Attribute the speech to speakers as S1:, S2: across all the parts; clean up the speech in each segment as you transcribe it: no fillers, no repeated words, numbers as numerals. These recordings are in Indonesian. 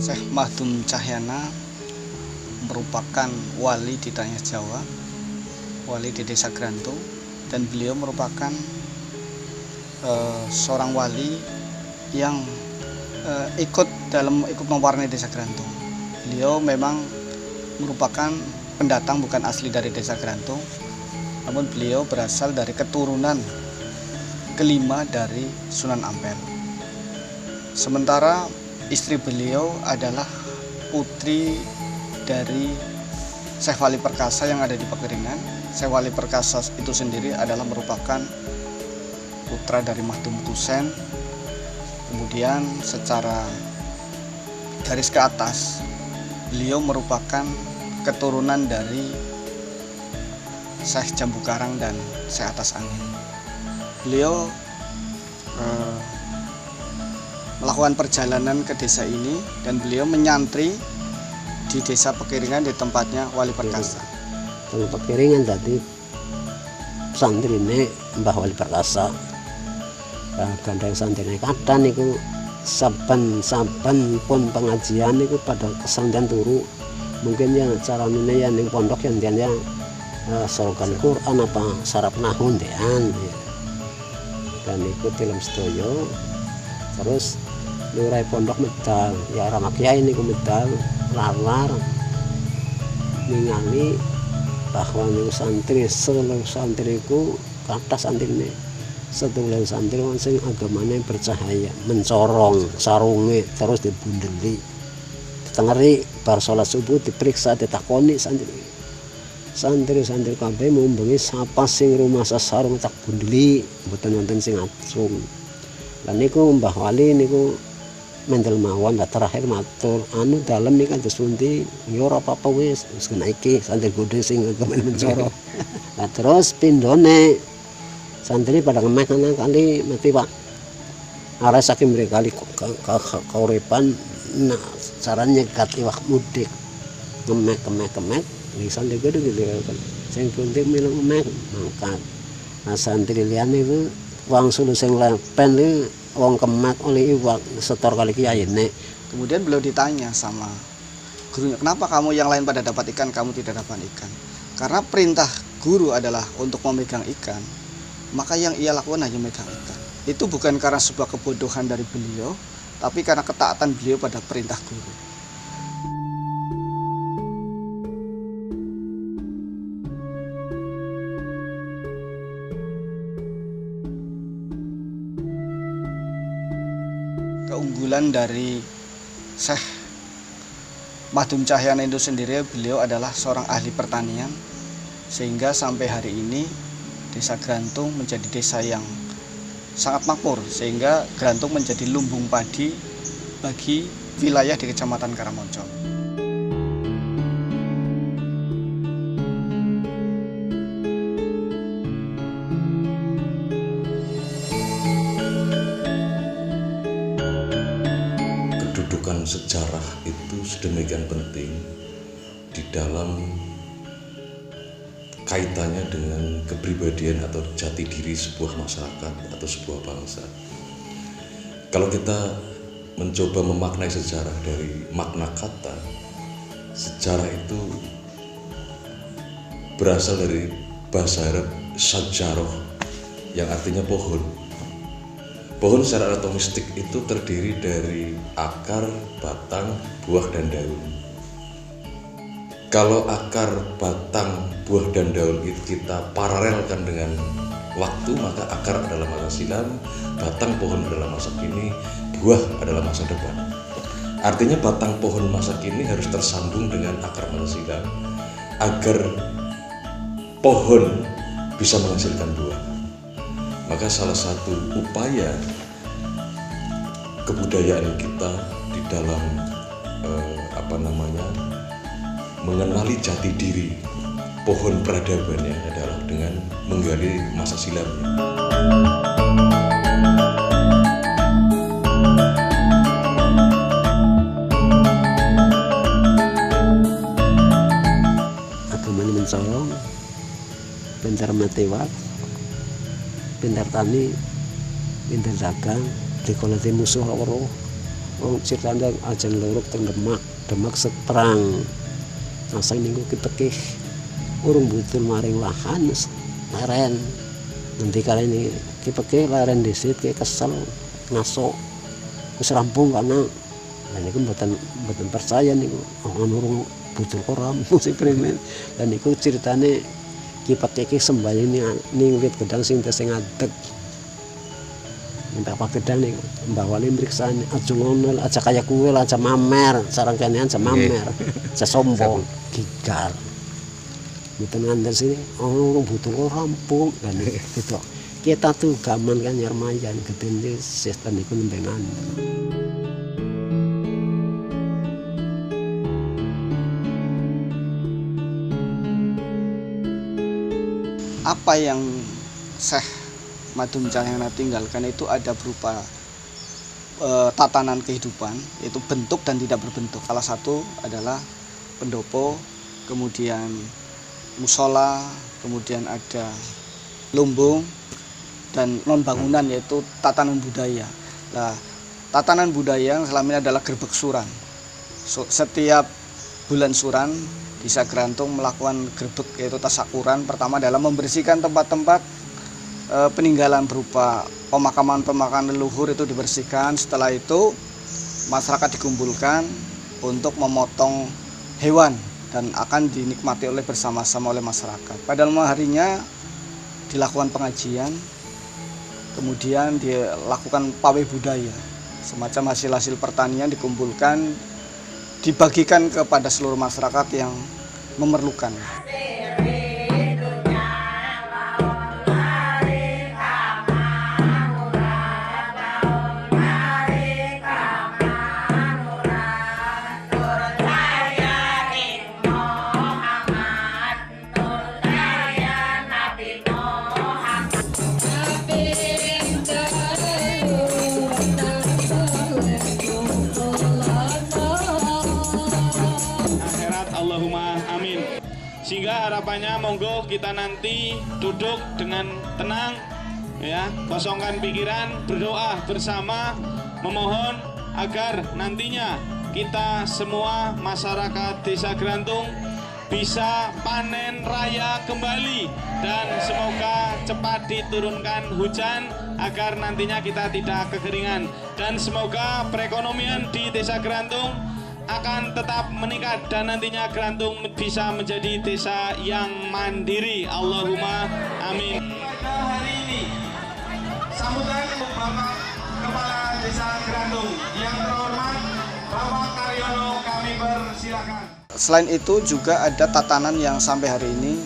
S1: Syekh Mahdum Cahyana merupakan wali di tanah Jawa, wali di Desa Grantung, dan beliau merupakan seorang wali yang ikut mewarnai Desa Grantung. Beliau memang merupakan pendatang, bukan asli dari Desa Grantung, namun beliau berasal dari keturunan kelima dari Sunan Ampel. Sementara istri beliau adalah putri dari Syekh Wali Perkasa yang ada di Pekeringan. Syekh Wali Perkasa itu sendiri adalah merupakan putra dari Mahdum Kusen. Kemudian secara garis ke atas, beliau merupakan keturunan dari Syekh Jambu Karang dan Syekh Atas Angin. Beliau melakukan perjalanan ke desa ini dan beliau menyantri di Desa Pekeringan di tempatnya Wali Perkasa.
S2: Kalau Pekeringan tadi santri ini Mbah Wali Perkasa. Gandeng santri kadang niku saben pun pengajian niku pada kesandhan turu. Mungkin ya cara ini ya ning pondok yang dia sorokan Quran apa sarap nahun dean. Dan ikut film sedoyo. Terus lurai pondok medal, ya Rama Kiai niku medal lar ningali bahwa niku santri seluruh santriku kata santri ini setunggal santri sing agamanya bercahaya mencorong sarunge terus dibundeli ditengeri bar salat subuh diperiksa ditakoni santri kabeh mumbengi sapa sing rumah sarung tak bundeli mboten wonten sing atsung. Lan niku Mbah Wali niku mendel mawon terakhir matur anu dalem iki kan disunti ya ora apa-apa wis kena iki santri gede sing kemen mencorong. Nah terus pindone santri pada ngemeh kana kali mati Pak. Arek saking mereka kali kauripan nah caranya nyegat iwak mudik. Ngemek iki santri gede kan. Sing penting milih ngemek mangkat. Nah santri liyane itu wong sulu sing lepen iki wong kemak oleh iwak setor kali kiai nek.
S1: Kemudian beliau ditanya sama gurunya, kenapa kamu yang lain pada dapat ikan, kamu tidak dapat ikan? Karena perintah guru adalah untuk memegang ikan, maka yang ia lakukan hanya memegang ikan. Itu bukan karena sebuah kebodohan dari beliau, tapi karena ketaatan beliau pada perintah guru. Keunggulan dari Syekh Mahdum Cahyana itu sendiri, beliau adalah seorang ahli pertanian, sehingga sampai hari ini Desa Grantung menjadi desa yang sangat makmur, sehingga Grantung menjadi lumbung padi bagi wilayah di Kecamatan Karamojo.
S3: Kedudukan sejarah itu sedemikian penting di dalam kaitannya dengan kepribadian atau jati diri sebuah masyarakat atau sebuah bangsa. Kalau kita mencoba memaknai sejarah dari makna kata, sejarah itu berasal dari bahasa Arab sajaroh yang artinya pohon. Pohon secara anatomistik itu terdiri dari akar, batang, buah, dan daun. Kalau akar, batang, buah, dan daun itu kita paralelkan dengan waktu, maka akar adalah masa silam, batang pohon adalah masa kini, buah adalah masa depan. Artinya batang pohon masa kini harus tersambung dengan akar masa silam agar pohon bisa menghasilkan buah. Maka salah satu upaya kebudayaan kita di dalam mengenali jati diri pohon peradabannya adalah dengan menggali masa silamnya.
S2: Agamanya mencorong, pintar matewat, pintar tani, pintar dagang, dikolati musuh loro, wong ceritane ajeng luruk teng Demak seperang. Nasang niku kepekih urung butuh maring lahan leren. Nanti kali ini kepekih leren disit ke kesel ngasok wis rampung karena niku mboten percaya niku urung butuh koram sing premen. Dan niku ceritane kepekih iki sembayang ning wit gedang sing ngadeg. Minta apa gedang nih, Mbak Wali meriksaan aja ngono, aja kayak kue, aja mamer, sarang kenean aja mamer, aja sombong, gigal. Mboten nganten sini, orang butuh rampung kan gitu. Kita tuh gaman kan nyarmayan gedene sistem iku nembengan.
S1: Apa yang Syekh Madun Cahyana tinggalkan itu ada berupa tatanan kehidupan, yaitu bentuk dan tidak berbentuk. Salah satu adalah pendopo, kemudian musola, kemudian ada lumbung, dan non bangunan yaitu tatanan budaya. Nah, tatanan budaya yang selama ini adalah gerbek suran. Setiap bulan suran di Sagrantung melakukan gerbek yaitu tasakuran. Pertama adalah membersihkan tempat-tempat peninggalan berupa pemakaman leluhur itu dibersihkan. Setelah itu masyarakat dikumpulkan untuk memotong hewan dan akan dinikmati bersama-sama oleh masyarakat. Pada malam harinya dilakukan pengajian, kemudian dilakukan pawai budaya, semacam hasil-hasil pertanian dikumpulkan, dibagikan kepada seluruh masyarakat yang memerlukan.
S4: Sehingga harapannya monggo kita nanti duduk dengan tenang ya, kosongkan pikiran, berdoa bersama, memohon agar nantinya kita semua masyarakat Desa Grantung bisa panen raya kembali dan semoga cepat diturunkan hujan agar nantinya kita tidak kekeringan, dan semoga perekonomian di Desa Grantung akan tetap meningkat dan nantinya Grantung bisa menjadi desa yang mandiri. Allahumma amin. Pada hari ini sambutan Bapak Kepala Desa Grantung yang terhormat Bapak Karyono, kami persilakan.
S1: Selain itu juga ada tatanan yang sampai hari ini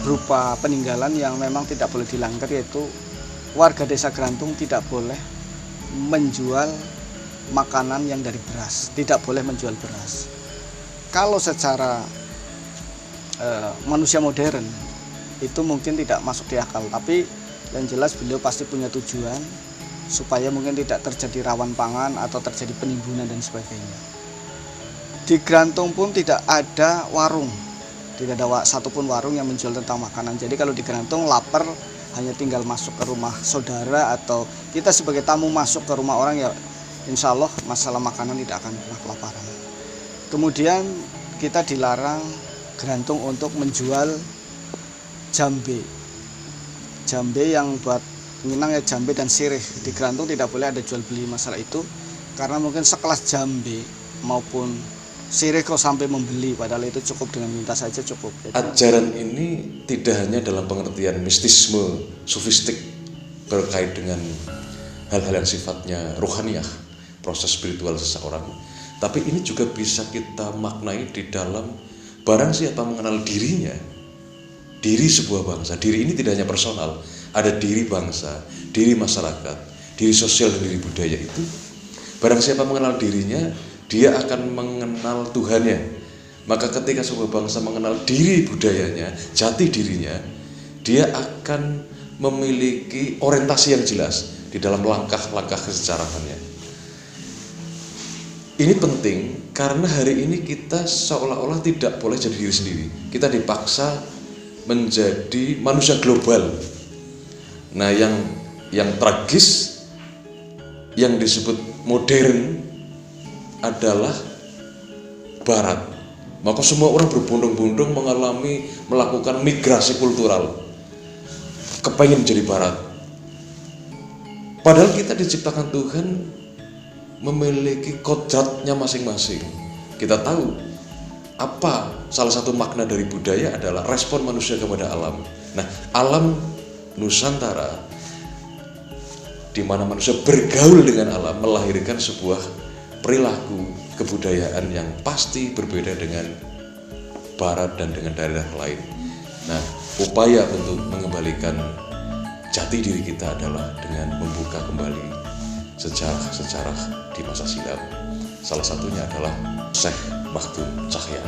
S1: berupa peninggalan yang memang tidak boleh dilanggar, yaitu warga Desa Grantung tidak boleh menjual makanan yang dari beras, tidak boleh menjual beras. Kalau secara manusia modern itu mungkin tidak masuk di akal, tapi yang jelas beliau pasti punya tujuan supaya mungkin tidak terjadi rawan pangan atau terjadi penimbunan dan sebagainya. Di Grantung pun tidak ada warung, tidak ada satupun warung yang menjual tentang makanan. Jadi kalau di Grantung lapar hanya tinggal masuk ke rumah saudara atau kita sebagai tamu masuk ke rumah orang, ya insya Allah masalah makanan tidak akan pernah kelaparan. Kemudian kita dilarang Grantung untuk menjual jambe. Jambe yang buat Minang ya jambe dan sirih. Di Grantung tidak boleh ada jual beli masalah itu, karena mungkin sekelas jambe maupun sirih kok sampai membeli, padahal itu cukup dengan minta saja cukup.
S3: Ajaran ini tidak hanya dalam pengertian mistisme, sufistik berkait dengan hal-hal yang sifatnya rohaniah, proses spiritual seseorang, tapi ini juga bisa kita maknai di dalam barang siapa mengenal dirinya, diri sebuah bangsa. Diri ini tidak hanya personal, ada diri bangsa, diri masyarakat, diri sosial dan diri budaya. Itu barang siapa mengenal dirinya, dia akan mengenal Tuhannya. Maka ketika sebuah bangsa mengenal diri budayanya, jati dirinya, dia akan memiliki orientasi yang jelas di dalam langkah-langkah kesejarahannya. Ini penting karena hari ini kita seolah-olah tidak boleh jadi diri sendiri. Kita dipaksa menjadi manusia global. Nah, yang tragis, yang disebut modern adalah barat. Maka semua orang berbondong-bondong melakukan migrasi kultural, kepengen jadi barat. Padahal kita diciptakan Tuhan memiliki kodratnya masing-masing. Kita tahu apa salah satu makna dari budaya adalah respon manusia kepada alam. Nah, alam Nusantara di mana manusia bergaul dengan alam melahirkan sebuah perilaku kebudayaan yang pasti berbeda dengan barat dan dengan daerah lain. Nah, upaya untuk mengembalikan jati diri kita adalah dengan membuka kembali sejarah-sejarah di masa silam. Salah satunya adalah Syekh Makhdum Cahya.